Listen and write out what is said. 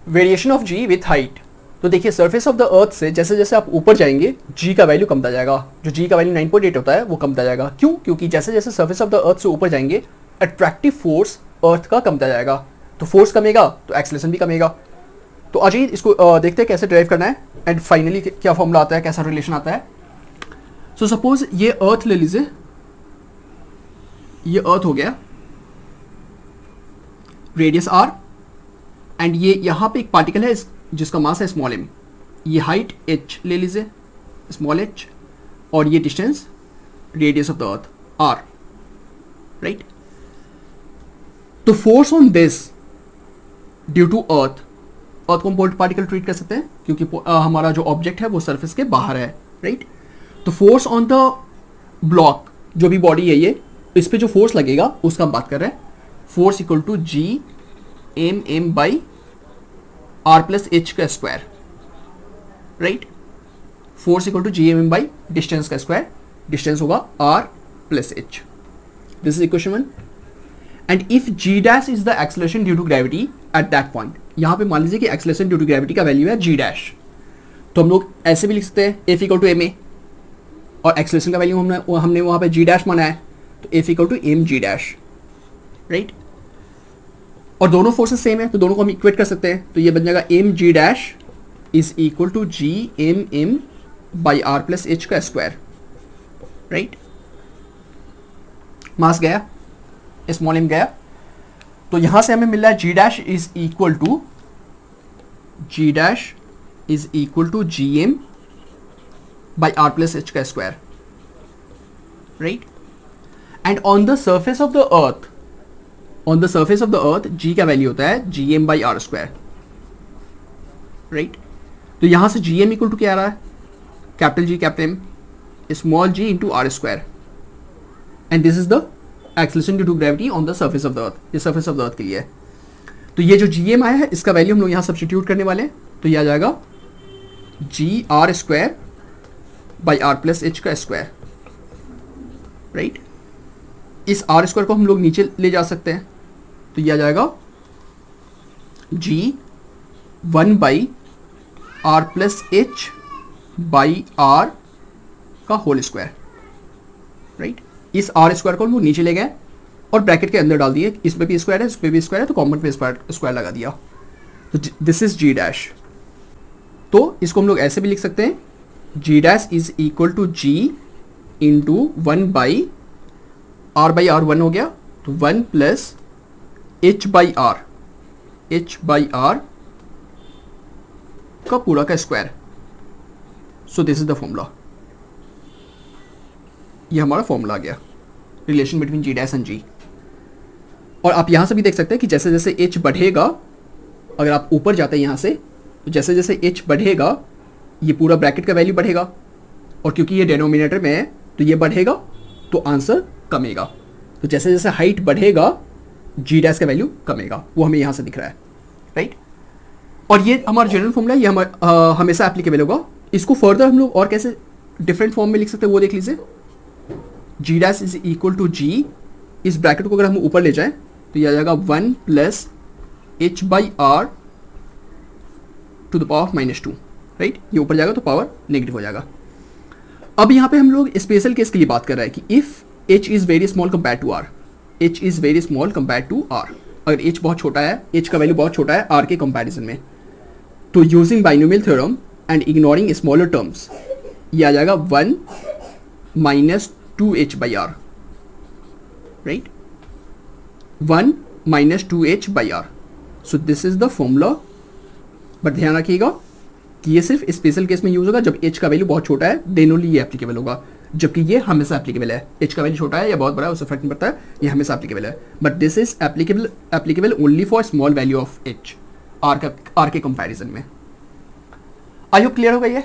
Variation of G with height. तो देखिए surface of the अर्थ से जैसे जैसे आप ऊपर जाएंगे जी का वैल्यू कमता जाएगा, जो जी का वैल्यू 9.8 होता है वो कमता जाएगा। क्यों? क्योंकि जैसे जैसे सरफेस ऑफ द अर्थ से ऊपर जाएंगे अट्रैक्टिव फोर्स अर्थ का कमता जाएगा, तो फोर्स कमेगा तो एक्सेलरेशन भी कमेगा। तो अजय इसको देखते हैं कैसे ड्राइव करना है एंड फाइनली क्या फॉर्मूला आता है, कैसा रिलेशन आता है। सो सपोज ये अर्थ ले लीजिए, ये अर्थ हो गया, रेडियस आर, एंड ये यहां पे एक पार्टिकल है जिसका मास है स्मॉल एम, ये हाइट h ले लीजिए स्मॉल h, और ये distance radius of the earth r, right. तो force on this due to earth को हम पॉइंट पार्टिकल ट्रीट कर सकते हैं क्योंकि हमारा जो ऑब्जेक्ट है वो सरफेस के बाहर है, राइट। तो फोर्स ऑन द ब्लॉक, जो भी बॉडी है ये, इस पे जो फोर्स लगेगा उसका हम बात कर रहे हैं। Force equal to G M M by R plus H का square, right. Force equal to G M M by distance का स्क्वायर, डिस्टेंस होगा R plus H. This is equation 1। And if G dash is the acceleration due to gravity at that point, यहां पे मान लीजिए कि acceleration due to gravity का value है G dash, तो हम लोग ऐसे भी लिख सकते हैं F equal to M A, और एक्सेलरेशन का वैल्यू हमने वहां पे जी डैश माना है, तो F equal to M G dash, right. और दोनों फोर्सेस सेम है तो दोनों को हम इक्वेट कर सकते हैं, तो ये बन जाएगा M G dash is equal to G M M by R plus H का स्क्वायर, राइट। मास गया, स्मॉल एम गया, तो यहां से हमें मिल रहा है G dash is equal to G M by R plus H का square, right. And on the surface of the earth G का वैल्यू होता है G M by R square, right. तो यहां से जी एम इक्वल टू क्या आ रहा है, capital G capital M small G into R square, and this is the acceleration due to gravity on the surface of the earth, ये surface of the अर्थ के लिए है। तो ये जो जी एम आया है इसका वैल्यू हम लोग यहां सब्स्टिट्यूट करने वाले हैं, तो ये आ जाएगा G R square by R plus H का स्क्वायर, राइट। इस आर स्क्वायर को हम लोग नीचे ले जा सकते हैं, तो ये आ जाएगा G 1 by R plus H by R का होल स्क्वायर, राइट। इस आर स्क्वायर को हम लोग नीचे ले गए और ब्रैकेट के अंदर डाल दिए, इसमें भी स्क्वायर है इस पे भी स्क्वायर है, तो कॉमन पे स्क्वायर लगा दिया, तो दिस इज जी डैश। तो इसको हम लोग ऐसे भी लिख सकते हैं, G dash is equal to G into 1 by R by R 1 हो गया, तो 1 प्लस एच बाई आर का पूरा का square. So this is the formula, ये हमारा फॉर्मूला आ गया, relation between G dash and G. और आप यहां से भी देख सकते हैं कि जैसे जैसे एच बढ़ेगा, अगर आप ऊपर जाते हैं यहां से, तो जैसे जैसे एच बढ़ेगा ये पूरा ब्रैकेट का वैल्यू बढ़ेगा, और क्योंकि ये डिनोमिनेटर में है तो ये बढ़ेगा, तो आंसर कमेगा। तो जैसे जैसे हाइट बढ़ेगा जी डैश का वैल्यू कमेगा, वो हमें यहां से दिख रहा है, राइट। और ये हमारा जनरल फॉर्मूला है, ये हमेशा एप्लीकेबल होगा। इसको फर्दर हम लोग और कैसे डिफरेंट फॉर्म में लिख सकते हैं वो देख लीजिए। जी डैश इज इक्वल टू जी, इस ब्रैकेट को अगर हम ऊपर ले जाएं तो ये आ जाएगा 1 plus H by R to the power -2, right. ये ऊपर जाएगा तो पावर नेगेटिव हो जाएगा। अब यहाँ पे हम लोग स्पेशल केस के लिए बात कर रहे हैं कि if h is very small compare to r, h is very small compare to r, अगर h बहुत छोटा है, h का वैल्यू बहुत छोटा है r के कंपैरिजन में, तो using binomial theorem and ignoring smaller terms, ये आ जाएगा 1 minus 2h by R, right. 1 minus 2h by R. So this is the formula, but ध्यान रखिएगा कि ये सिर्फ स्पेशल केस में यूज होगा जब h का वैल्यू बहुत छोटा है, देन ओनली ये एप्लीकेबल होगा, जबकि ये हमेशा एप्लीकेबल है। h का वैल्यू छोटा है या बहुत बड़ा है उससे फर्क नहीं पड़ता है, ये हमेशा एप्लीकेबल है, but this is applicable only for small value of h, r के कंपैरिजन में। आई होप क्लियर होगा ये।